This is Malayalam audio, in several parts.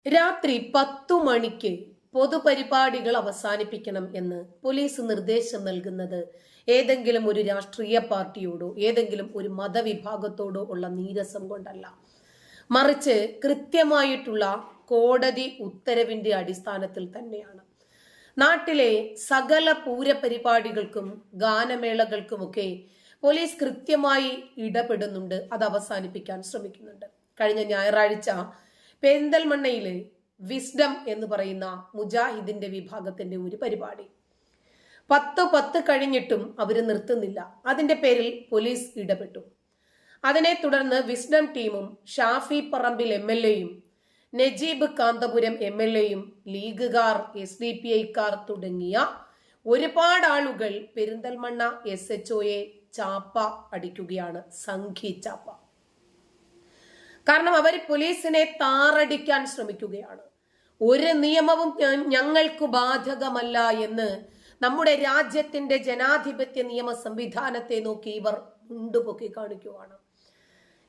രാത്രി 10 മണിക്ക് പൊതുപരിപാടികൾ അവസാനിപ്പിക്കണം എന്ന് പോലീസ് നിർദ്ദേശം നൽകുന്നത് ഏതെങ്കിലും ഒരു രാഷ്ട്രീയ പാർട്ടിയോടോ ഏതെങ്കിലും ഒരു മതവിഭാഗത്തോടോ ഉള്ള നീരസം കൊണ്ടല്ല, മറിച്ച് കൃത്യമായിട്ടുള്ള കോടതി ഉത്തരവിന്റെ അടിസ്ഥാനത്തിൽ തന്നെയാണ്. നാട്ടിലെ സകല പൂരപരിപാടികൾക്കും ഗാനമേളകൾക്കുമൊക്കെ പോലീസ് കൃത്യമായി ഇടപെടുന്നുണ്ട്, അത് അവസാനിപ്പിക്കാൻ ശ്രമിക്കുന്നുണ്ട്. കഴിഞ്ഞ ഞായറാഴ്ച പെരിന്തൽമണ്ണയില് വിസ്ഡം എന്ന് പറയുന്ന മുജാഹിദിന്റെ വിഭാഗത്തിന്റെ ഒരു പരിപാടി 10 കഴിഞ്ഞിട്ടും അവര് നിർത്തുന്നില്ല. അതിന്റെ പേരിൽ പോലീസ് ഇടപെട്ടു. അതിനെ തുടർന്ന് വിസ്ഡം ടീമും ഷാഫി പറമ്പിൽ MLA-യും നജീബ് കാന്തപുരം MLA-യും ലീഗുകാർ SDPI-ക്കാർ തുടങ്ങിയ ഒരുപാട് ആളുകൾ പെരിന്തൽമണ്ണ SHOയെ ചാപ്പ അടിക്കുകയാണ്, സംഘി ചാപ്പ. കാരണം അവർ പോലീസിനെ താറടിക്കാൻ ശ്രമിക്കുകയാണ്. ഒരു നിയമവും ഞങ്ങൾക്ക് ബാധകമല്ല എന്ന് നമ്മുടെ രാജ്യത്തിന്റെ ജനാധിപത്യ നിയമ സംവിധാനത്തെ നോക്കി ഇവർ മുണ്ടുപൊക്കി കാണിക്കുകയാണ്.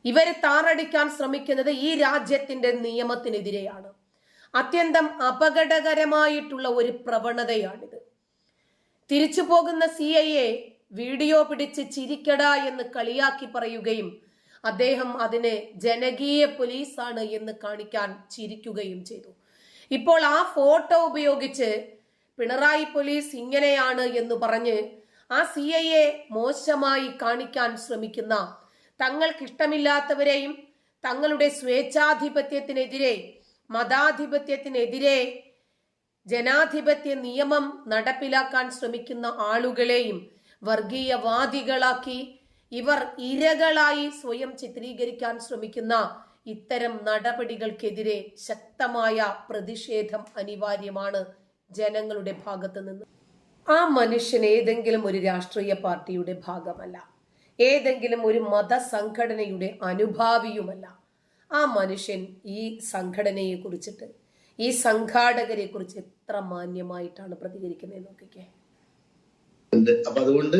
ഇവരെ താറടിക്കാൻ ശ്രമിക്കുന്നത് ഈ രാജ്യത്തിന്റെ നിയമത്തിനെതിരെയാണ്. അത്യന്തം അപകടകരമായിട്ടുള്ള ഒരു പ്രവണതയാണിത്. തിരിച്ചു പോകുന്ന CIA വീഡിയോ പിടിച്ച് ചിരിക്കട എന്ന് കളിയാക്കി പറയുകയും അദ്ദേഹം അതിന് ജനകീയ പോലീസാണ് എന്ന് കാണിക്കാൻ ചിരിക്കുകയും ചെയ്തു. ഇപ്പോൾ ആ ഫോട്ടോ ഉപയോഗിച്ച് പിണറായി പോലീസ് ഇങ്ങനെയാണ് എന്ന് പറഞ്ഞ് ആ CIA മോശമായി കാണിക്കാൻ ശ്രമിക്കുന്ന, തങ്ങൾക്കിഷ്ടമില്ലാത്തവരെയും തങ്ങളുടെ സ്വേച്ഛാധിപത്യത്തിനെതിരെ, മതാധിപത്യത്തിനെതിരെ ജനാധിപത്യ നിയമം നടപ്പിലാക്കാൻ ശ്രമിക്കുന്ന ആളുകളെയും വർഗീയവാദികളാക്കി ഇവർ ഇരകളായി സ്വയം ചിത്രീകരിക്കാൻ ശ്രമിക്കുന്ന ഇത്തരം നടപടികൾക്കെതിരെ ശക്തമായ പ്രതിഷേധം അനിവാര്യമാണ് ജനങ്ങളുടെ ഭാഗത്ത് നിന്ന്. ആ മനുഷ്യൻ ഏതെങ്കിലും ഒരു രാഷ്ട്രീയ പാർട്ടിയുടെ ഭാഗമല്ല, ഏതെങ്കിലും ഒരു മതസംഘടനയുടെ അനുഭാവിയുമല്ല. ആ മനുഷ്യൻ ഈ സംഘടനയെ കുറിച്ചിട്ട്, ഈ സംഘാടകരെ കുറിച്ച് എത്ര മാന്യമായിട്ടാണ് പ്രതികരിക്കുന്നത് നോക്കിക്കേ. അപ്പൊ അതുകൊണ്ട്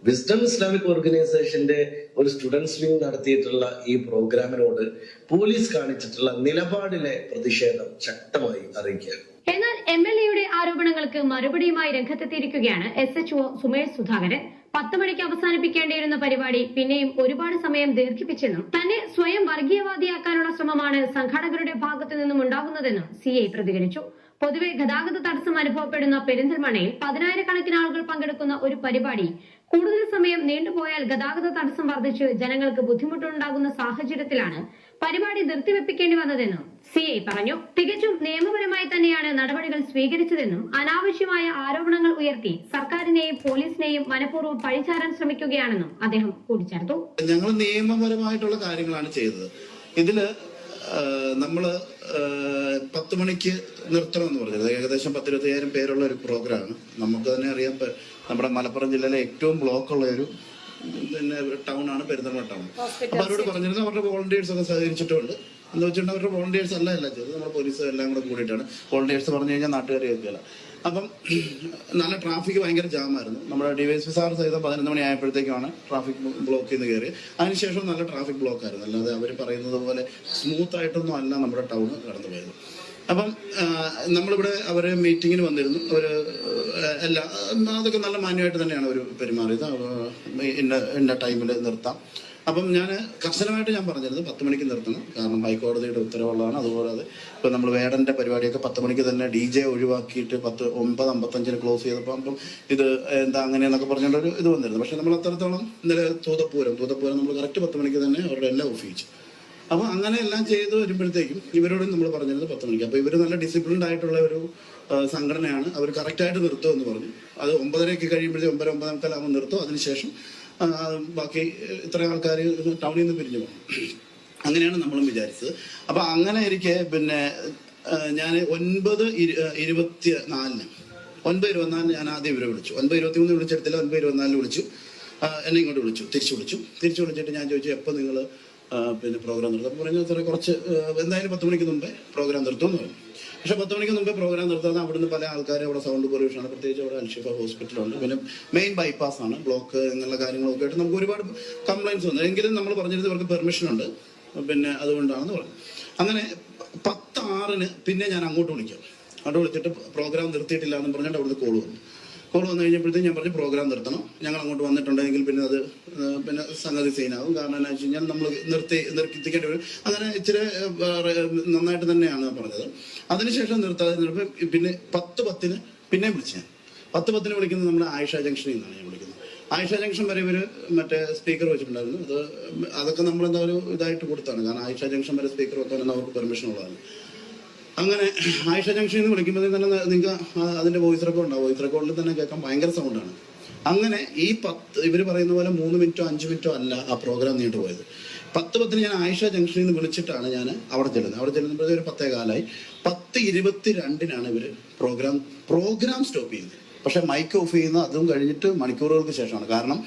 വിസ്ഡം ഇസ്ലാമിക് ഓർഗനൈസേഷന്റെ ഒരു സ്റ്റുഡൻസ് വിംഗ് നടത്തിയിട്ടുള്ള ഈ പ്രോഗ്രാമിനോട് പോലീസ് കാണിച്ചിട്ടുള്ള നിലപാടിലെ പ്രതിഷേധം ശക്തമായി അറിയിക്കുകയാണ്. എന്നാൽ MLA-യുടെ ആരോപണങ്ങൾക്ക് മറുപടിയുമായി രംഗത്തെത്തിയിരിക്കുകയാണ് SHO സുമേഷ് സുധാകരൻ. 10 മണിക്ക് അവസാനിപ്പിക്കേണ്ടിയിരുന്ന പരിപാടി പിന്നെയും ഒരുപാട് സമയം ദീർഘിപ്പിച്ചെന്നും തന്നെ സ്വയം വർഗീയവാദിയാക്കാനുള്ള ശ്രമമാണ് സംഘാടകരുടെ ഭാഗത്തു നിന്നും ഉണ്ടാകുന്നതെന്നും CI പ്രതികരിച്ചു. പൊതുവെ ഗതാഗത തടസ്സം അനുഭവപ്പെടുന്ന പെരിന്തൽമണ്ണയിൽ 10,000-കണക്കിന് ആളുകൾ പങ്കെടുക്കുന്ന ഒരു പരിപാടി കൂടുതൽ സമയം നീണ്ടുപോയാൽ ഗതാഗത തടസ്സം വർദ്ധിച്ച് ജനങ്ങൾക്ക് ബുദ്ധിമുട്ടുണ്ടാകുന്ന സാഹചര്യത്തിലാണ് പരിപാടി നിർത്തിവെപ്പിക്കേണ്ടി വന്നതെന്നും CI പറഞ്ഞു. തികച്ചും നിയമപരമായി തന്നെയാണ് നടപടികൾ സ്വീകരിച്ചതെന്നും അനാവശ്യമായ ആരോപണങ്ങൾ ഉയർത്തി സർക്കാരിനെയും പോലീസിനെയും മനഃപൂർവ്വം പഴിചാരാൻ ശ്രമിക്കുകയാണെന്നും അദ്ദേഹം കൂട്ടിച്ചേർത്തു. ഞങ്ങൾ നിയമപരമായിട്ടുള്ള കാര്യങ്ങളാണ് ചെയ്തത്. ഇതില് നമ്മള് 10 മണിക്ക് നിർത്തണമെന്ന് പറഞ്ഞത് ഏകദേശം 10-25,000 പേരുള്ള ഒരു പ്രോഗ്രാമാണ്. നമുക്ക് തന്നെ അറിയാം, നമ്മുടെ മലപ്പുറം ജില്ലയിലെ ഏറ്റവും ബ്ലോക്ക് ഉള്ള ഒരു ടൗൺ ആണ് പെരിന്തൽമണ്ണ ടൗൺ. അപ്പൊ അവരോട് പറഞ്ഞിരുന്നു, അവരുടെ വോളണ്ടിയേഴ്സ് ഒക്കെ സഹകരിച്ചിട്ടുണ്ട്. എന്ന് വെച്ചിട്ടുണ്ടെങ്കിൽ അവരുടെ വോളണ്ടിയേഴ്സ് എല്ലാം ചെയ്തത് നമ്മുടെ പോലീസ് എല്ലാം കൂടെ കൂടിയിട്ടാണ്. വോളണ്ടിയേഴ്സ് പറഞ്ഞു കഴിഞ്ഞാൽ നാട്ടുകാരെ കേൾക്കില്ല. അപ്പം നല്ല ട്രാഫിക് ഭയങ്കര ജാമായിരുന്നു. നമ്മുടെ DYSP സാർ സഹിതം 11 മണി ആയപ്പോഴത്തേക്കാണ് ട്രാഫിക് ബ്ലോക്കിൽ നിന്ന് കയറി. അതിനുശേഷം നല്ല ട്രാഫിക് ബ്ലോക്ക് ആയിരുന്നു. അല്ലാതെ അവർ പറയുന്നത് പോലെ സ്മൂത്ത് ആയിട്ടൊന്നും അല്ല നമ്മുടെ ടൗൺ കടന്നു പോയത്. അപ്പം നമ്മളിവിടെ അവർ മീറ്റിങ്ങിന് വന്നിരുന്നു. അവർ അതൊക്കെ നല്ല മാന്യമായിട്ട് തന്നെയാണ് അവർ പെരുമാറിയത്. ഇന്ന ടൈമിൽ നിർത്താം. അപ്പം ഞാൻ കർശനമായിട്ട് പറഞ്ഞിരുന്നത് 10 മണിക്ക് നിർത്തണം. കാരണം ഹൈക്കോടതിയുടെ ഉത്തരവുള്ളതാണ്. അതുപോലെ അത് ഇപ്പം നമ്മൾ വേടന്റെ പരിപാടിയൊക്കെ 10 മണിക്ക് തന്നെ DJ ഒഴിവാക്കിയിട്ട് 9:55 ക്ലോസ് ചെയ്തപ്പോൾ അപ്പം ഇത് എന്താ അങ്ങനെയെന്നൊക്കെ പറഞ്ഞുകൊണ്ടൊരു ഇത് വന്നിരുന്നു. പക്ഷെ നമ്മൾ അത്രത്തോളം ഇന്നലെ തൂതപ്പൂരം നമ്മൾ കറക്റ്റ് 10 മണിക്ക് തന്നെ അവരുടെ എല്ലാം ഒഫീച്ചു. അപ്പൊ അങ്ങനെ എല്ലാം ചെയ്ത് വരുമ്പോഴത്തേക്കും ഇവരോടും നമ്മൾ പറഞ്ഞിരുന്നത് 10 മണിക്ക്. അപ്പൊ ഇവർ നല്ല ഡിസിപ്ലിൻഡ് ആയിട്ടുള്ള ഒരു സംഘടനയാണ്. അവർ കറക്റ്റായിട്ട് നിർത്തുമെന്ന് പറഞ്ഞു. അത് 9:30 കഴിയുമ്പോഴത്തേക്കും 9:45 നിർത്തും. അതിനുശേഷം ബാക്കി ഇത്രയും ആൾക്കാർ ടൗണിൽ നിന്ന് പിരിഞ്ഞു പോകും. അങ്ങനെയാണ് നമ്മളും വിചാരിച്ചത്. അപ്പൊ അങ്ങനെ ഇരിക്കെ പിന്നെ ഞാൻ 9:24 ഞാൻ ആദ്യം ഇവരെ വിളിച്ചു. 9:23 വിളിച്ചെടുത്തില്ല, 9:24 വിളിച്ചു. എന്നെ ഇങ്ങോട്ട് തിരിച്ചു വിളിച്ചിട്ട് ഞാൻ ചോദിച്ചു, എപ്പോൾ നിങ്ങൾ പിന്നെ പ്രോഗ്രാം നിർത്തും? അപ്പോൾ പറഞ്ഞു കുറച്ച് എന്തായാലും 10 മണിക്ക് മുമ്പേ പ്രോഗ്രാം നിർത്തുമെന്ന് പറഞ്ഞു. പക്ഷെ 10 മണിക്ക് മുമ്പേ പ്രോഗ്രാം നിർത്താതെ അവിടുന്ന് പല ആൾക്കാരും അവിടെ സൗണ്ട് പൊല്യൂഷനാണ്. പ്രത്യേകിച്ച് അവിടെ അൽഷിഫ ഹോസ്പിറ്റലുണ്ട്, പിന്നെ മെയിൻ ബൈപ്പാസ് ആണ്, ബ്ലോക്ക് എന്നുള്ള കാര്യങ്ങളൊക്കെ ആയിട്ട് നമുക്ക് ഒരുപാട് കംപ്ലൈൻറ്റ്സ് വന്നു. എങ്കിലും നമ്മൾ പറഞ്ഞിരുന്നത് ഇവർക്ക് പെർമിഷൻ ഉണ്ട്, പിന്നെ അതുകൊണ്ടാണെന്ന് പറഞ്ഞു. അങ്ങനെ 10:06 പിന്നെ ഞാൻ അങ്ങോട്ട് വിളിക്കാം. അങ്ങോട്ട് വിളിച്ചിട്ട് പ്രോഗ്രാം നിർത്തിയിട്ടില്ല എന്ന് പറഞ്ഞിട്ട് അവിടുന്ന് കോൾ വന്നു കഴിഞ്ഞപ്പോഴത്തേക്കും ഞാൻ പറഞ്ഞു പ്രോഗ്രാം നിർത്തണം, ഞങ്ങൾ അങ്ങോട്ട് വന്നിട്ടുണ്ടെങ്കിൽ പിന്നെ അത് പിന്നെ സംഗതി സീനാവും. കാരണം എന്താ വെച്ച് കഴിഞ്ഞാൽ നമ്മൾ നിർത്തിക്കേണ്ടി വരും. അങ്ങനെ ഇച്ചിരി നന്നായിട്ട് തന്നെയാണ് പറഞ്ഞത്. അതിനുശേഷം നിർത്താതെ പിന്നെ 10:10 പിന്നെയും വിളിച്ചു. ഞാൻ 10:10 വിളിക്കുന്നത് നമ്മുടെ ആയിഷ ജംഗ്ഷനിൽ നിന്നാണ് ഞാൻ വിളിക്കുന്നത്. ആയിഷ ജംഗ്ഷൻ വരെ ഇവര് മറ്റേ സ്പീക്കർ വെച്ചിട്ടുണ്ടായിരുന്നു. അതൊക്കെ നമ്മൾ എന്താ ഒരു ഇതായിട്ട് കൊടുത്താണ്. കാരണം ആയിഷ ജംഗ്ഷൻ വരെ സ്പീക്കർ വെക്കാനൊന്നും അവർക്ക് പെർമിഷൻ ഉള്ളതാണ്. അങ്ങനെ ആയിഷ ജംഗ്ഷനിൽ നിന്ന് വിളിക്കുമ്പോൾ തന്നെ നിങ്ങൾക്ക് അതിന്റെ വോയിസ് റെക്കോർഡ് ഉണ്ടാവും. വോയിസ് റെക്കോർഡിൽ തന്നെ കേൾക്കാൻ ഭയങ്കര സൗണ്ടാണ്. അങ്ങനെ ഈ ഇവർ പറയുന്ന പോലെ 3 മിനിറ്റോ 5 മിനിറ്റോ അല്ല ആ പ്രോഗ്രാം നീണ്ടുപോയത്. 10:10 ഞാൻ ആയിഷ ജംഗ്ഷനിൽ നിന്ന് വിളിച്ചിട്ടാണ് ഞാൻ അവിടെ ചെല്ലുന്നത് ഒരു 10:15. 10:22 ഇവര് പ്രോഗ്രാം സ്റ്റോപ്പ് ചെയ്യുന്നത്. പക്ഷെ മൈക്ക് ഓഫ് ചെയ്യുന്ന അതും കഴിഞ്ഞിട്ട് മണിക്കൂറുകൾക്ക് ശേഷമാണ്. കാരണം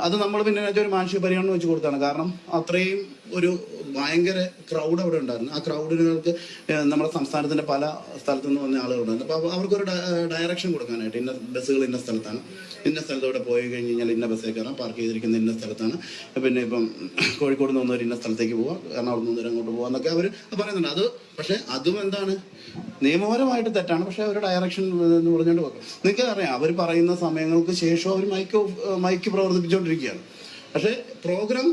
അത് നമ്മൾ പിന്നെ ഒരു മാനുഷിക പരിഗണന വെച്ച് കൊടുത്താണ്. കാരണം അത്രയും ഒരു ഭയങ്കര ക്രൗഡ് അവിടെ ഉണ്ടായിരുന്നു. ആ ക്രൗഡിനുകൾക്ക് നമ്മുടെ സംസ്ഥാനത്തിന്റെ പല സ്ഥലത്തു നിന്ന് വന്ന ആളുകളുണ്ടായിരുന്നു. അപ്പോൾ അവർക്കൊരു ഡയറക്ഷൻ കൊടുക്കാനായിട്ട് ഇന്ന ബസ്സുകൾ ഇന്ന സ്ഥലത്താണ്, ഇന്ന സ്ഥലത്തൂടെ പോയി കഴിഞ്ഞ് കഴിഞ്ഞാൽ ഇന്ന ബസ്സേ കയറാം, പാർക്ക് ചെയ്തിരിക്കുന്ന ഇന്ന സ്ഥലത്താണ്, പിന്നെ ഇപ്പം കോഴിക്കോട് നിന്ന് വന്നവർ ഇന്ന സ്ഥലത്തേക്ക് പോവാം, എറണാകുളത്ത് നിന്ന് അങ്ങോട്ട് പോകാം എന്നൊക്കെ അവർ പറയുന്നുണ്ട്. അത് പക്ഷെ അതും എന്താണ് നിയമപരമായിട്ട് തെറ്റാണ്. പക്ഷെ അവർ ഡയറക്ഷൻ എന്ന് പറഞ്ഞുകൊണ്ട് വെക്കും. നിങ്ങൾക്ക് അറിയാം അവർ പറയുന്ന സമയങ്ങൾക്ക് ശേഷം അവർ മൈക്ക് പ്രവർത്തിപ്പിച്ചുകൊണ്ടിരിക്കുകയാണ്. പക്ഷെ പ്രോഗ്രാം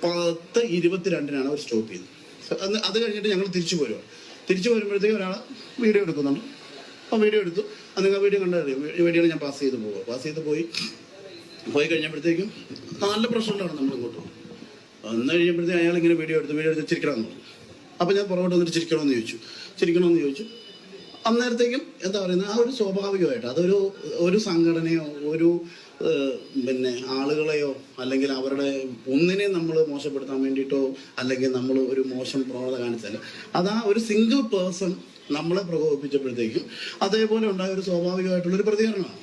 10:22 അവർ സ്റ്റോപ്പ് ചെയ്തത്. അത് കഴിഞ്ഞിട്ട് ഞങ്ങൾ തിരിച്ചു വരുമ്പോഴത്തേക്കും ഒരാൾ വീഡിയോ എടുക്കുന്നുണ്ട്. അപ്പോൾ വീഡിയോ എടുത്തു. നിങ്ങൾ വീഡിയോ കണ്ടറിയാം. വീഡിയോ ഞാൻ പാസ് ചെയ്ത് പോയി കഴിഞ്ഞപ്പോഴത്തേക്കും നല്ല പ്രശ്നമുണ്ടാണ് നമ്മൾ ഇങ്ങോട്ട് വന്നു കഴിഞ്ഞപ്പോഴത്തേക്കും അയാൾ ഇങ്ങനെ വീഡിയോ എടുത്ത് ചിരിക്കണമെന്ന് പറഞ്ഞു. അപ്പോൾ ഞാൻ പുറകോട്ട് വന്നിട്ട് ചിരിക്കണമെന്ന് ചോദിച്ചു. അന്നേരത്തേക്കും എന്താ പറയുന്നത്, ആ ഒരു സ്വാഭാവികമായിട്ട് അതൊരു സംഘടനയോ ഒരു പിന്നെ ആളുകളെയോ അല്ലെങ്കിൽ അവരുടെ ഒന്നിനെ നമ്മൾ മോശപ്പെടുത്താൻ വേണ്ടിയിട്ടോ അല്ലെങ്കിൽ നമ്മൾ ഒരു മോശം പ്രവണത കാണിച്ചാൽ അതാ ഒരു സിംഗിൾ പേഴ്സൺ നമ്മളെ പ്രകോപിപ്പിച്ചപ്പോഴത്തേക്കും അതേപോലെ ഉണ്ടായ ഒരു സ്വാഭാവികമായിട്ടുള്ളൊരു പ്രതികരണമാണ്.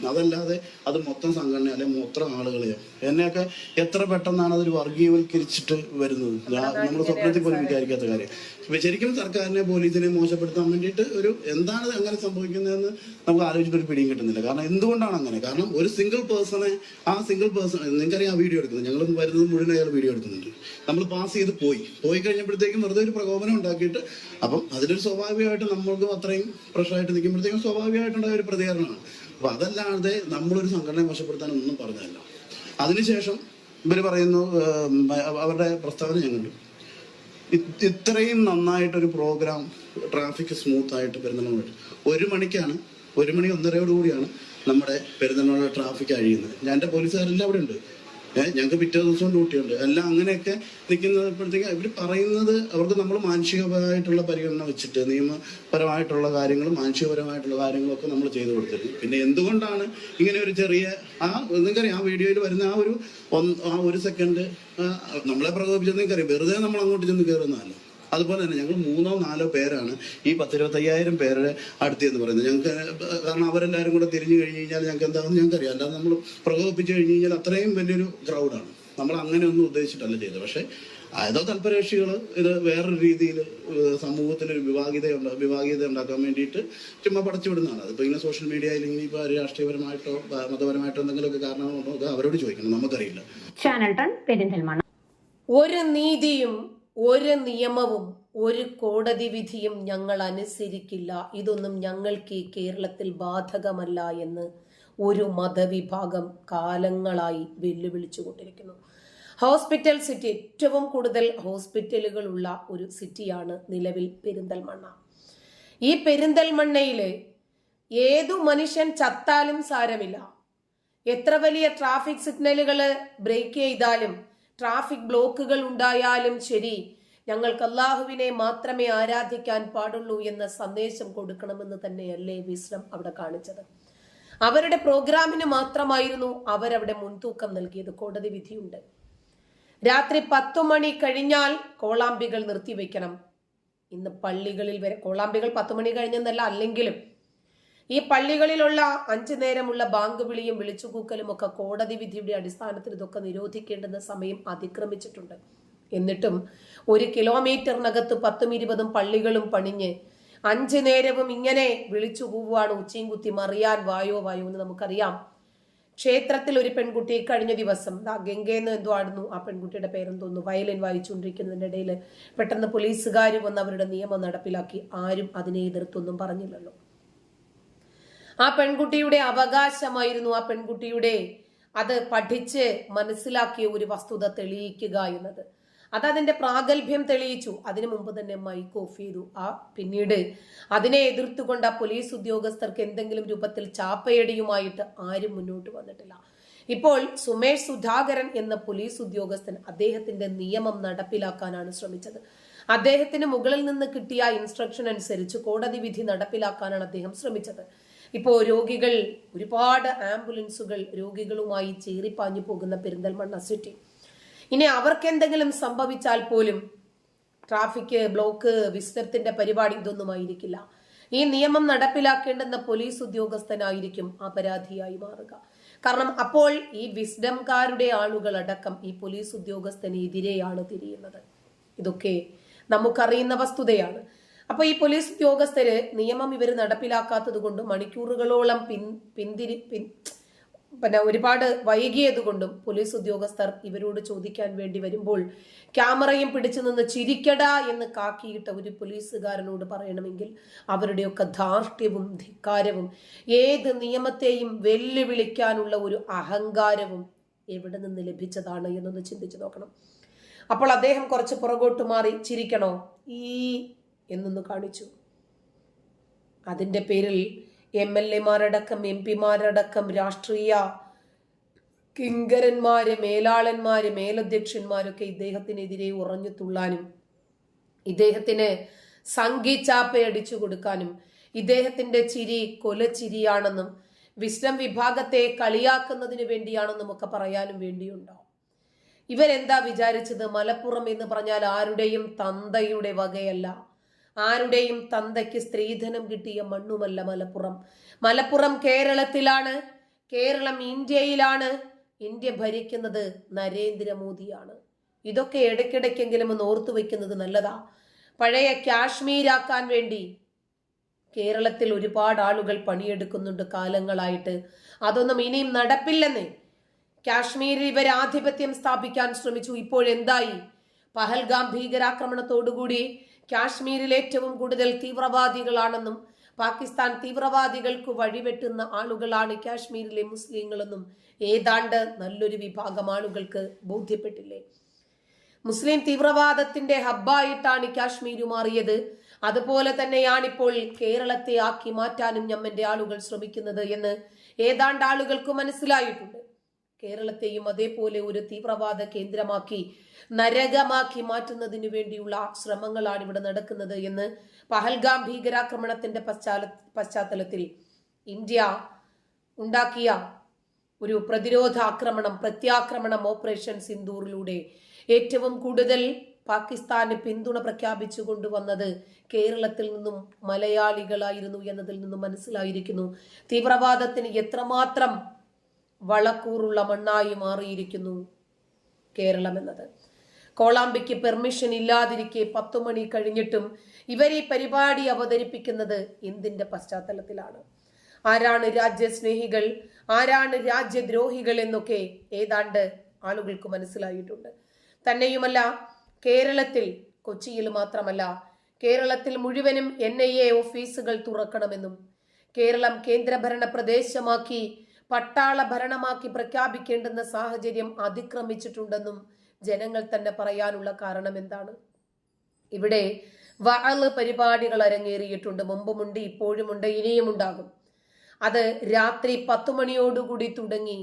അതല്ലാതെ അത് മൊത്തം സംഘടന അല്ലെങ്കിൽ മൊത്തം ആളുകളെയോ എന്നെയൊക്കെ എത്ര പെട്ടെന്നാണ് അതൊരു വർഗീയവൽക്കരിച്ചിട്ട് വരുന്നത്. നമ്മൾ സ്വപ്നത്തിൽ പോലും വിചാരിക്കാത്ത കാര്യം. ശരിക്കും സർക്കാരിനെ പോലീസിനെ മോശപ്പെടുത്താൻ വേണ്ടിയിട്ട് എന്താണ് അങ്ങനെ സംഭവിക്കുന്നതെന്ന് നമുക്ക് ആലോചിച്ചിട്ട് ഒരു പിടിയും കിട്ടുന്നില്ല. കാരണം എന്തുകൊണ്ടാണ് അങ്ങനെ? കാരണം ഒരു സിംഗിൾ പേഴ്സൺ നിങ്ങൾക്കറിയാം ആ വീഡിയോ എടുക്കുന്നത്, ഞങ്ങൾ വരുന്നത് മുഴുവൻ അയാൾ വീഡിയോ എടുക്കുന്നുണ്ട്. നമ്മൾ പാസ് ചെയ്ത് പോയി കഴിഞ്ഞപ്പോഴത്തേക്കും വെറുതെ ഒരു പ്രകോപനം ഉണ്ടാക്കിയിട്ട് അപ്പം അതിലൊരു സ്വാഭാവികമായിട്ട് നമ്മൾക്കും അത്രയും പ്രശ്നമായിട്ട് നിൽക്കുമ്പോഴത്തേക്കും സ്വാഭാവികമായിട്ടുണ്ടായ ഒരു പ്രതികരണമാണ്. അപ്പൊ അതല്ലാതെ നമ്മളൊരു സംഘടനയെ മോശപ്പെടുത്താനൊന്നും പറഞ്ഞതല്ല. അതിനുശേഷം ഇവർ പറയുന്നു, അവരുടെ പ്രസ്താവന ഞാൻ കണ്ടു, ഇത്രയും നന്നായിട്ടൊരു പ്രോഗ്രാം ട്രാഫിക് സ്മൂത്ത് ആയിട്ട് പെരുന്തൽമണ്ണ 1 മണിക്കാണ് 1 മണി 1:30 നമ്മുടെ പെരുന്തൽമണ്ണ ട്രാഫിക് അഴിയുന്നത്. ഞാൻ എൻ്റെ പോലീസുകാരെല്ലാം അവിടെ ഉണ്ട്. ഞങ്ങൾക്ക് പിറ്റേ ദിവസവും ഡ്യൂട്ടിയുണ്ട്. എല്ലാം അങ്ങനെയൊക്കെ നിൽക്കുന്നപ്പോഴത്തേക്ക് ഇവർ പറയുന്നത് അവർക്ക് നമ്മൾ മാനുഷികപരമായിട്ടുള്ള പരിഗണന വെച്ചിട്ട് നിയമപരമായിട്ടുള്ള കാര്യങ്ങളും മാനുഷികപരമായിട്ടുള്ള കാര്യങ്ങളൊക്കെ നമ്മൾ ചെയ്തു കൊടുത്തിരുന്നു. പിന്നെ എന്തുകൊണ്ടാണ് ഇങ്ങനെ ഒരു ചെറിയ നിങ്ങൾക്കറിയാം ആ വീഡിയോയിൽ വരുന്ന ആ ഒരു സെക്കൻഡ് നമ്മളെ പ്രകോപിച്ചത് നിങ്ങൾക്കറിയാം. വെറുതെ നമ്മൾ അങ്ങോട്ട് ചെന്ന് കയറുന്നതല്ല. അതുപോലെ തന്നെ ഞങ്ങൾ 3 or 4 പേരാണ് ഈ 10-25,000 പേരുടെ അടുത്തെന്ന് പറയുന്നത്. ഞങ്ങൾക്ക് കാരണം അവരെല്ലാവരും കൂടെ തിരിഞ്ഞു കഴിഞ്ഞ് കഴിഞ്ഞാൽ ഞങ്ങൾക്ക് എന്താണെന്ന് ഞങ്ങൾക്കറിയാം. അല്ലാതെ നമ്മൾ പ്രകോപിപ്പിച്ചു കഴിഞ്ഞ് കഴിഞ്ഞാൽ അത്രയും വലിയൊരു ക്രൗഡാണ്. നമ്മൾ അങ്ങനെ ഒന്നും ഉദ്ദേശിച്ചിട്ടല്ല ചെയ്തത്. പക്ഷെ ഏതോ തൽപരകക്ഷികൾ ഇത് വേറൊരു രീതിയിൽ സമൂഹത്തിലൊരു വിഭാഗീയത ഉണ്ടാക്കാൻ വേണ്ടിയിട്ട് ചുമ്മാ പടച്ചു വിടുന്നതാണ്. അതിപ്പോൾ ഇങ്ങനെ സോഷ്യൽ മീഡിയയിൽ ഇനിയിപ്പോൾ രാഷ്ട്രീയപരമായിട്ടോ മതപരമായിട്ടോ എന്തെങ്കിലുമൊക്കെ കാരണങ്ങളുണ്ടോ അത് അവരോട് ചോദിക്കണം, നമുക്കറിയില്ല. ചാനൽ 10 പെരിന്തൽമണ്ണ. ഒരു നീതിയും ഒരു നിയമവും ഒരു കോടതി വിധിയും ഞങ്ങൾ അനുസരിക്കില്ല, ഇതൊന്നും ഞങ്ങൾക്ക് ഈ കേരളത്തിൽ ബാധകമല്ല എന്ന് ഒരു മതവിഭാഗം കാലങ്ങളായി വെല്ലുവിളിച്ചുകൊണ്ടിരിക്കുന്നു. ഹോസ്പിറ്റൽ സിറ്റി, ഏറ്റവും കൂടുതൽ ഹോസ്പിറ്റലുകളുള്ള ഒരു സിറ്റിയാണ് നിലവിൽ പെരിന്തൽമണ്ണ. ഈ പെരിന്തൽമണ്ണയിൽ ഏതു മനുഷ്യൻ ചത്താലും സാരമില്ല, എത്ര വലിയ ട്രാഫിക് സിഗ്നലുകൾ ബ്രേക്ക് ചെയ്താലും ട്രാഫിക് ബ്ലോക്കുകൾ ഉണ്ടായാലും ശരി, ഞങ്ങൾക്ക് അല്ലാഹുവിനെ മാത്രമേ ആരാധിക്കാൻ പാടുള്ളൂ എന്ന സന്ദേശം കൊടുക്കണമെന്ന് തന്നെയല്ലേ വിസ്ഡം അവിടെ കാണിച്ചത്. അവരുടെ പ്രോഗ്രാമിന് മാത്രമായിരുന്നു അവരവിടെ മുൻതൂക്കം നൽകിയത്. കോടതി വിധിയുണ്ട്. രാത്രി 10 മണി കഴിഞ്ഞാൽ കോളാമ്പികൾ നിർത്തിവെക്കണം. ഇന്ന് പള്ളികളിൽ വരെ കോളാമ്പികൾ 10 മണി കഴിഞ്ഞെന്നല്ല, അല്ലെങ്കിലും ഈ പള്ളികളിലുള്ള 5 നേരമുള്ള ബാങ്ക് വിളിയും വിളിച്ചുകൂക്കലും ഒക്കെ കോടതി വിധിയുടെ അടിസ്ഥാനത്തിൽ ഇതൊക്കെ നിരോധിക്കേണ്ടുന്ന സമയം അതിക്രമിച്ചിട്ടുണ്ട്. എന്നിട്ടും 1 കിലോമീറ്ററിനകത്ത് 10-20 പള്ളികളും പണിഞ്ഞ് 5 നേരവും ഇങ്ങനെ വിളിച്ചു കൂവാണ്. ഉച്ചയും കുത്തി മറിയാൻ വായോ എന്ന് നമുക്കറിയാം. ക്ഷേത്രത്തിൽ ഒരു പെൺകുട്ടി കഴിഞ്ഞ ദിവസം ഗംഗയെന്ന് എന്തോ ആടുന്നു, ആ പെൺകുട്ടിയുടെ പേരെന്ന് തോന്നുന്നു, വയലിൻ വായിച്ചുകൊണ്ടിരിക്കുന്നതിൻ്റെ ഇടയിൽ പെട്ടെന്ന് പോലീസുകാർ വന്ന് അവരുടെ നിയമം നടപ്പിലാക്കി. ആരും അതിനെ എതിർത്തൊന്നും പറഞ്ഞില്ലല്ലോ. ആ പെൺകുട്ടിയുടെ അവകാശമായിരുന്നു, ആ പെൺകുട്ടിയുടെ അത് പഠിച്ച് മനസ്സിലാക്കിയ ഒരു വസ്തുത തെളിയിക്കുക എന്നത്. അതതിന്റെ പ്രാഗൽഭ്യം തെളിയിച്ചു. അതിനു മുമ്പ് തന്നെ മൈക്ക് ഓഫ് ചെയ്തു. പിന്നീട് അതിനെ എതിർത്തുകൊണ്ട് ആ പോലീസ് ഉദ്യോഗസ്ഥർക്ക് എന്തെങ്കിലും രൂപത്തിൽ ചാപ്പയടിയുമായിട്ട് ആരും മുന്നോട്ട് വന്നിട്ടില്ല. ഇപ്പോൾ സുമേഷ് സുധാകരൻ എന്ന പോലീസ് ഉദ്യോഗസ്ഥൻ അദ്ദേഹത്തിന്റെ നിയമം നടപ്പിലാക്കാനാണ് ശ്രമിച്ചത്. അദ്ദേഹത്തിന് മുകളിൽ നിന്ന് കിട്ടിയ ഇൻസ്ട്രക്ഷൻ അനുസരിച്ച് കോടതി വിധി നടപ്പിലാക്കാനാണ് അദ്ദേഹം ശ്രമിച്ചത്. ഇപ്പോ രോഗികൾ, ഒരുപാട് ആംബുലൻസുകൾ രോഗികളുമായി ചീറിപ്പാഞ്ഞു പോകുന്ന പെരിന്തൽമണ്ണ സിറ്റി. ഇനി അവർക്ക് എന്തെങ്കിലും സംഭവിച്ചാൽ പോലും ട്രാഫിക് ബ്ലോക്ക്, വിസ്തരത്തിന്റെ പരിപാടി ഇതൊന്നും ആയിരിക്കില്ല. ഈ നിയമം നടപ്പിലാക്കേണ്ടുന്ന പോലീസ് ഉദ്യോഗസ്ഥനായിരിക്കും അപരാധിയായി മാറുക. കാരണം അപ്പോൾ ഈ വിസ്ഡംകാരുടെ ആളുകളടക്കം ഈ പോലീസ് ഉദ്യോഗസ്ഥനെതിരെയാണ് തിരിയുന്നത്. ഇതൊക്കെ നമുക്കറിയുന്ന വസ്തുതയാണ്. അപ്പൊ ഈ പോലീസ് ഉദ്യോഗസ്ഥര് നിയമം ഇവർ നടപ്പിലാക്കാത്തത് കൊണ്ട് മണിക്കൂറുകളോളം പിന്നെ ഒരുപാട് വൈകിയത് കൊണ്ടും പോലീസ് ഉദ്യോഗസ്ഥർ ഇവരോട് ചോദിക്കാൻ വേണ്ടി വരുമ്പോൾ ക്യാമറയും പിടിച്ചു നിന്ന് ചിരിക്കടാ എന്ന് കാക്കിയിട്ട ഒരു പോലീസുകാരനോട് പറയണമെങ്കിൽ അവരുടെയൊക്കെ ധാർഷ്ട്യവും ധിക്കാരവും, ഏത് നിയമത്തെയും വെല്ലുവിളിക്കാനുള്ള ഒരു അഹങ്കാരവും എവിടെ നിന്ന് ലഭിച്ചതാണ് എന്നൊന്ന് ചിന്തിച്ചു നോക്കണം. അപ്പോൾ അദ്ദേഹം കുറച്ച് പുറകോട്ട് മാറി ചിരിക്കണോ എന്നൊന്ന് കാണിച്ചു. അതിന്റെ പേരിൽ MLA-മാരടക്കം MP-മാരടക്കം രാഷ്ട്രീയ കിങ്കരന്മാര്, മേലാളന്മാര്, മേലധ്യക്ഷന്മാരൊക്കെ ഇദ്ദേഹത്തിനെതിരെ ഉറഞ്ഞു തുള്ളാനും ഇദ്ദേഹത്തിന് സംഘിച്ചാപ്പയടിച്ചു കൊടുക്കാനും ഇദ്ദേഹത്തിന്റെ ചിരി കൊലച്ചിരിയാണെന്നും വിസ്ഡം വിഭാഗത്തെ കളിയാക്കുന്നതിന് വേണ്ടിയാണെന്നും ഒക്കെ പറയാനും വേണ്ടിയുണ്ടോ? ഇവരെന്താ വിചാരിച്ചത്? മലപ്പുറം എന്ന് പറഞ്ഞാൽ ആരുടെയും തന്തയുടെ വകയല്ല, ആരുടെയും തന്തയ്ക്ക് സ്ത്രീധനം കിട്ടിയ മണ്ണുമല്ല മലപ്പുറം. മലപ്പുറം കേരളത്തിലാണ്, കേരളം ഇന്ത്യയിലാണ്, ഇന്ത്യ ഭരിക്കുന്നത് നരേന്ദ്രമോദിയാണ്. ഇതൊക്കെ ഇടയ്ക്കിടയ്ക്കെങ്കിലും ഒന്ന് ഓർത്തു വെക്കുന്നത് നല്ലതാ. പഴയ കാശ്മീരാക്കാൻ വേണ്ടി കേരളത്തിൽ ഒരുപാട് ആളുകൾ പണിയെടുക്കുന്നുണ്ട് കാലങ്ങളായിട്ട്. അതൊന്നും ഇനിയും നടപ്പില്ലെന്നേ. കാശ്മീരിൽ ഇവർ ആധിപത്യം സ്ഥാപിക്കാൻ ശ്രമിച്ചു. ഇപ്പോഴെന്തായി? പഹൽഗാം ഭീകരാക്രമണത്തോടുകൂടി കാശ്മീരിൽ ഏറ്റവും കൂടുതൽ തീവ്രവാദികളാണെന്നും പാകിസ്ഥാൻ തീവ്രവാദികൾക്ക് വഴിവെട്ടുന്ന ആളുകളാണ് കാശ്മീരിലെ മുസ്ലിങ്ങളെന്നും ഏതാണ്ട് നല്ലൊരു വിഭാഗം ആളുകൾക്ക് ബോധ്യപ്പെട്ടില്ലേ? മുസ്ലിം തീവ്രവാദത്തിന്റെ ഹബ്ബായിട്ടാണ് കാശ്മീർ മാറിയത്. അതുപോലെ തന്നെയാണ് ഇപ്പോൾ കേരളത്തെ ആക്കി മാറ്റാനും ഞമ്മന്റെ ആളുകൾ ശ്രമിക്കുന്നത് എന്ന് ഏതാണ്ട് ആളുകൾക്ക് മനസ്സിലായിട്ടുണ്ട്. കേരളത്തെയും അതേപോലെ ഒരു തീവ്രവാദ കേന്ദ്രമാക്കി നരകമാക്കി മാറ്റുന്നതിന് വേണ്ടിയുള്ള ശ്രമങ്ങളാണ് ഇവിടെ നടക്കുന്നത് എന്ന് പഹൽഗാം ഭീകരാക്രമണത്തിന്റെ പശ്ചാത്തലത്തിൽ ഇന്ത്യ ഉണ്ടാക്കിയ ഒരു പ്രതിരോധ ആക്രമണം, പ്രത്യാക്രമണം ഓപ്പറേഷൻ സിന്ദൂറിലൂടെ ഏറ്റവും കൂടുതൽ പാകിസ്ഥാന് പിന്തുണ പ്രഖ്യാപിച്ചു കൊണ്ടുവന്നത് കേരളത്തിൽ നിന്നും മലയാളികളായിരുന്നു എന്നതിൽ നിന്നും മനസ്സിലായിരിക്കുന്നു തീവ്രവാദത്തിന് എത്രമാത്രം വളക്കൂറുള്ള മണ്ണായി മാറിയിരിക്കുന്നു കേരളം എന്നത്. കോളാമ്പിക്ക് പെർമിഷൻ ഇല്ലാതിരിക്കെ 10 മണി കഴിഞ്ഞിട്ടും ഇവർ ഈ പരിപാടി അവതരിപ്പിക്കുന്നത് എന്തിന്റെ പശ്ചാത്തലത്തിലാണ്? ആരാണ് രാജ്യസ്നേഹികൾ, ആരാണ് രാജ്യദ്രോഹികൾ എന്നൊക്കെ ഏതാണ്ട് ആളുകൾക്ക് മനസ്സിലായിട്ടുണ്ട്. തന്നെയുമല്ല, കേരളത്തിൽ, കൊച്ചിയിൽ മാത്രമല്ല കേരളത്തിൽ മുഴുവനും NIA ഓഫീസുകൾ തുറക്കണമെന്നും കേരളം കേന്ദ്രഭരണ പ്രദേശമാക്കി പട്ടാള ഭരണമാക്കി പ്രഖ്യാപിക്കേണ്ടുന്ന സാഹചര്യം അതിക്രമിച്ചിട്ടുണ്ടെന്നും ജനങ്ങൾ തന്നെ പറയാനുള്ള കാരണം എന്താണ്? ഇവിടെ വഅള് പരിപാടികൾ അരങ്ങേറിയിട്ടുണ്ട്. മുമ്പുമുണ്ട്, ഇപ്പോഴുമുണ്ട്, ഇനിയും ഉണ്ടാകും. അത് രാത്രി 10 മണിയോടുകൂടി തുടങ്ങി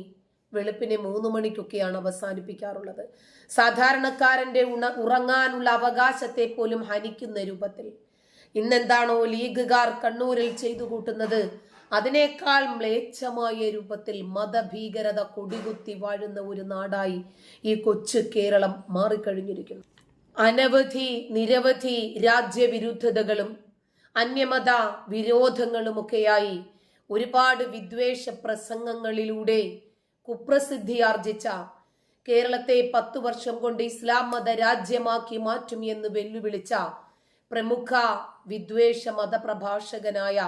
വെളുപ്പിനെ 3 മണിക്കൊക്കെയാണ് അവസാനിപ്പിക്കാറുള്ളത്. സാധാരണക്കാരന്റെ ഉറങ്ങാനുള്ള അവകാശത്തെ പോലും ഹനിക്കുന്ന രൂപത്തിൽ ഇന്നെന്താണോ ലീഗുകാർ കണ്ണൂരിൽ ചെയ്തു കൂട്ടുന്നത് അതിനേക്കാൾ മ്ലേച്ഛമായ രൂപത്തിൽ മതഭീകരത കൊടികുത്തി വാഴുന്ന ഒരു നാടായി ഈ കൊച്ചു കേരളം മാറിക്കഴിഞ്ഞിരിക്കുന്നു. നിരവധി രാജ്യവിരുദ്ധതകളും അന്യമത വിരോധങ്ങളുമൊക്കെയായി ഒരുപാട് വിദ്വേഷ പ്രസംഗങ്ങളിലൂടെ കുപ്രസിദ്ധി ആർജിച്ച കേരളത്തെ 10 വർഷം കൊണ്ട് ഇസ്ലാം മത രാജ്യമാക്കി മാറ്റും എന്ന് വെല്ലുവിളിച്ച പ്രമുഖ വിദ്വേഷ മതപ്രഭാഷകനായ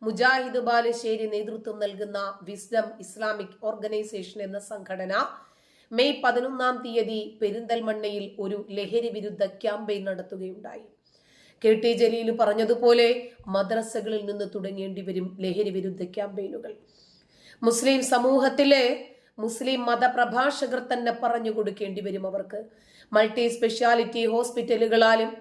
മുജാഹിദ് ബാലുശ്ശേരി നേതൃത്വം നൽകുന്ന വിസ്ഡം ഇസ്ലാമിക് ഓർഗനൈസേഷൻ എന്ന സംഘടന മെയ് 11 പെരിന്തൽമണ്ണയിൽ ഒരു ലഹരി വിരുദ്ധ ക്യാമ്പയിൻ നടത്തുകയുണ്ടായി. KT ജലീൽ പറഞ്ഞതുപോലെ മദ്രസകളിൽ നിന്ന് തുടങ്ങേണ്ടി വരും ലഹരി വിരുദ്ധ ക്യാമ്പയിനുകൾ. മുസ്ലിം സമൂഹത്തിലെ മുസ്ലിം മതപ്രഭാഷകർ തന്നെ പറഞ്ഞു കൊടുക്കേണ്ടി വരും അവർക്ക്. മൾട്ടി സ്പെഷ്യാലിറ്റി ഹോസ്പിറ്റലുകളാലും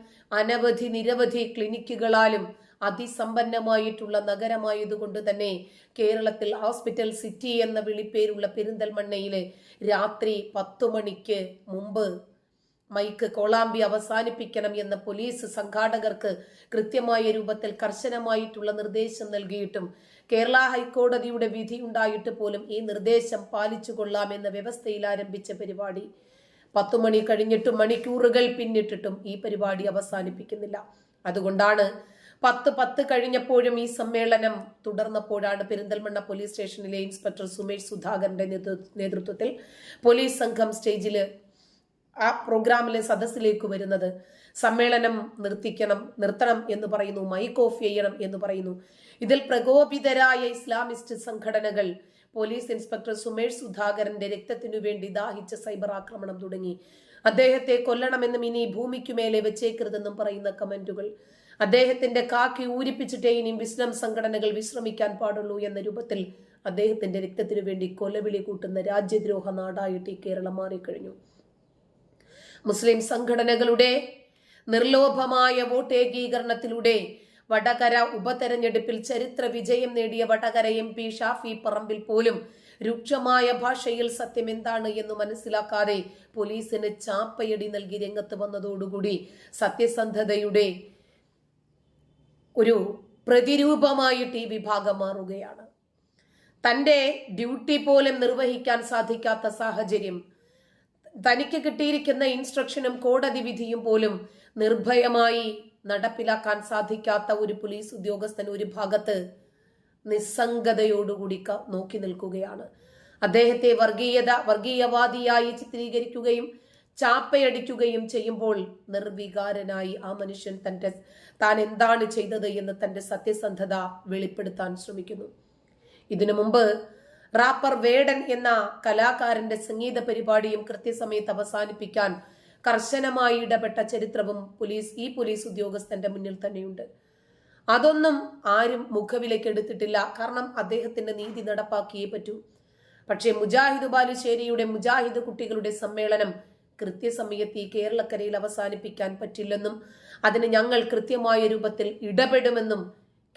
നിരവധി ക്ലിനിക്കുകളാലും അതിസമ്പന്നമായിട്ടുള്ള നഗരമായതുകൊണ്ട് തന്നെ കേരളത്തിൽ ഹോസ്പിറ്റൽ സിറ്റി എന്ന വിളിപ്പേരുള്ള പെരിന്തൽമണ്ണയിലെ രാത്രി 10 മണിക്ക് മുമ്പ് മൈക്ക് കോളാമ്പി അവസാനിപ്പിക്കണം എന്ന പോലീസ് സംഘാടകർക്ക് കൃത്യമായ രൂപത്തിൽ കർശനമായിട്ടുള്ള നിർദ്ദേശം നൽകിയിട്ടും കേരള ഹൈക്കോടതിയുടെ വിധി ഉണ്ടായിട്ട് പോലും ഈ നിർദ്ദേശം പാലിച്ചു കൊള്ളാമെന്ന വ്യവസ്ഥയിൽ ആരംഭിച്ച പരിപാടി 10 മണി കഴിഞ്ഞിട്ടും മണിക്കൂറുകൾ പിന്നിട്ടിട്ടും ഈ പരിപാടി അവസാനിപ്പിക്കുന്നില്ല. അതുകൊണ്ടാണ് 10 കഴിഞ്ഞപ്പോഴും ഈ സമ്മേളനം തുടർന്നപ്പോഴാണ് പെരിന്തൽമണ്ണ പോലീസ് സ്റ്റേഷനിലെ ഇൻസ്പെക്ടർ സുമേഷ് സുധാകരന്റെ നേതൃത്വത്തിൽ പോലീസ് സംഘം സ്റ്റേജില് ആ പ്രോഗ്രാമിലെ സദസ്സിലേക്ക് വരുന്നത്. സമ്മേളനം നിർത്തണം എന്ന് പറയുന്നു, മൈക്ക് ഓഫ് ചെയ്യണം എന്ന് പറയുന്നു. ഇതിൽ പ്രകോപിതരായ ഇസ്ലാമിസ്റ്റ് സംഘടനകൾ പോലീസ് ഇൻസ്പെക്ടർ സുമേഷ് സുധാകരന്റെ രക്തത്തിനു വേണ്ടി ദാഹിച്ച സൈബർ ആക്രമണം തുടങ്ങി. അദ്ദേഹത്തെ കൊല്ലണമെന്നും ഇനി ഭൂമിക്കുമേലെ വെച്ചേക്കരുതെന്നും പറയുന്ന കമന്റുകൾ, അദ്ദേഹത്തിന്റെ കാക്കി ഊരിപ്പിച്ചിട്ടേ ഇനി വിസ്ഡം സംഘടനകൾ വിശ്രമിക്കാൻ പാടുള്ളൂ എന്ന രൂപത്തിൽ അദ്ദേഹത്തിന്റെ രക്തത്തിനു വേണ്ടി കൊലവിളി കൂട്ടുന്ന രാജ്യദ്രോഹ നാടായിട്ട് ഈ കേരളം മാറിക്കഴിഞ്ഞു. മുസ്ലിം സംഘടനകളുടെ നിർലോഭമായ വോട്ട് ഏകീകരണത്തിലൂടെ വടകര ഉപതെരഞ്ഞെടുപ്പിൽ ചരിത്ര വിജയം നേടിയ വടകര MP ഷാഫി പറമ്പിൽ പോലും രൂക്ഷമായ ഭാഷയിൽ സത്യം എന്താണ് എന്ന് മനസ്സിലാക്കാതെ പോലീസിന് ചാപ്പയടി നൽകി രംഗത്ത് വന്നതോടുകൂടി സത്യസന്ധതയുടെ ഒരു പ്രതിരൂപമായിട്ട് ഈ വിഭാഗം മാറുകയാണ്. തന്റെ ഡ്യൂട്ടി പോലും നിർവഹിക്കാൻ സാധിക്കാത്ത സാഹചര്യം, തനിക്ക് കിട്ടിയിരിക്കുന്ന ഇൻസ്ട്രക്ഷനും കോടതി വിധിയും പോലും നിർഭയമായി നടപ്പിലാക്കാൻ സാധിക്കാത്ത ഒരു പോലീസ് ഉദ്യോഗസ്ഥൻ ഒരു ഭാഗത്ത് നിസ്സംഗതയോടുകൂടി നോക്കി നിൽക്കുകയാണ്. അദ്ദേഹത്തെ വർഗീയവാദിയായി ചിത്രീകരിക്കുകയും ചാപ്പയടിക്കുകയും ചെയ്യുമ്പോൾ നിർവികാരനായി ആ മനുഷ്യൻ താൻ എന്താണ് ചെയ്തത് എന്ന് തന്റെ സത്യസന്ധത വെളിപ്പെടുത്താൻ ശ്രമിക്കുന്നു. ഇതിനു മുമ്പ് റാപ്പർ വേടൻ എന്ന കലാകാരന്റെ സംഗീത പരിപാടിയും കൃത്യസമയത്ത് അവസാനിപ്പിക്കാൻ കർശനമായി ഇടപെട്ട ചരിത്രവും ഈ പോലീസ് ഉദ്യോഗസ്ഥന്റെ മുന്നിൽ തന്നെയുണ്ട്. അതൊന്നും ആരും മുഖവിലേക്ക് എടുത്തിട്ടില്ല. കാരണം അദ്ദേഹത്തിന്റെ നീതി നടപ്പാക്കിയേ പറ്റൂ. പക്ഷേ മുജാഹിദ് ബാലുശ്ശേരിയുടെ മുജാഹിദ് കുട്ടികളുടെ സമ്മേളനം കൃത്യസമയത്ത് ഈ കേരളക്കരയിൽ അവസാനിപ്പിക്കാൻ പറ്റില്ലെന്നും അതിന് ഞങ്ങൾ കൃത്യമായ രൂപത്തിൽ ഇടപെടുമെന്നും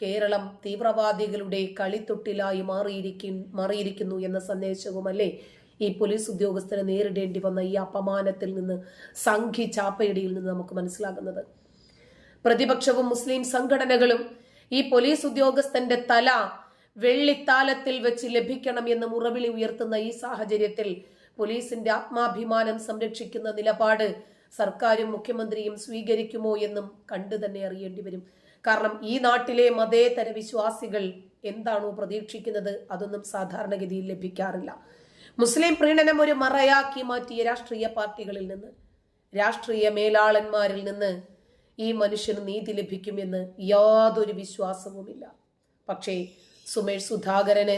കേരളം തീവ്രവാദികളുടെ കളിത്തൊട്ടിലായി മാറിയിരിക്കുന്നു എന്ന സന്ദേശവുമല്ലേ ഈ പോലീസ് ഉദ്യോഗസ്ഥരെ നേരിടേണ്ടി വന്ന ഈ അപമാനത്തിൽ നിന്ന്, സംഘി ചാപ്പയടിയിൽ നിന്ന് നമുക്ക് മനസ്സിലാകുന്നത്. പ്രതിപക്ഷവും മുസ്ലിം സംഘടനകളും ഈ പോലീസ് ഉദ്യോഗസ്ഥന്റെ തല വെള്ളിത്താലത്തിൽ വെച്ച് ലഭിക്കണം എന്ന് മുറവിളി ഉയർത്തുന്ന ഈ സാഹചര്യത്തിൽ പോലീസിന്റെ ആത്മാഭിമാനം സംരക്ഷിക്കുന്ന നിലപാട് സർക്കാരും മുഖ്യമന്ത്രിയും സ്വീകരിക്കുമോ എന്നും കണ്ടു തന്നെ അറിയേണ്ടി വരും. കാരണം ഈ നാട്ടിലെ മതേതര വിശ്വാസികൾ എന്താണോ പ്രതീക്ഷിക്കുന്നത് അതൊന്നും സാധാരണഗതിയിൽ ലഭിക്കാറില്ല. മുസ്ലിം പ്രീണനം ഒരു മറയാക്കി മാറ്റിയ രാഷ്ട്രീയ പാർട്ടികളിൽ നിന്ന്, രാഷ്ട്രീയ മേലാളന്മാരിൽ നിന്ന് ഈ മനുഷ്യന് നീതി ലഭിക്കുമെന്ന് യാതൊരു വിശ്വാസവുമില്ല. പക്ഷേ സുമേഷ് സുധാകരന്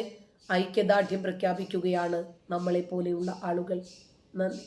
ഐക്യദാർഢ്യം പ്രഖ്യാപിക്കുകയാണ് നമ്മളെ പോലെയുള്ള ആളുകൾ. നന്ദി.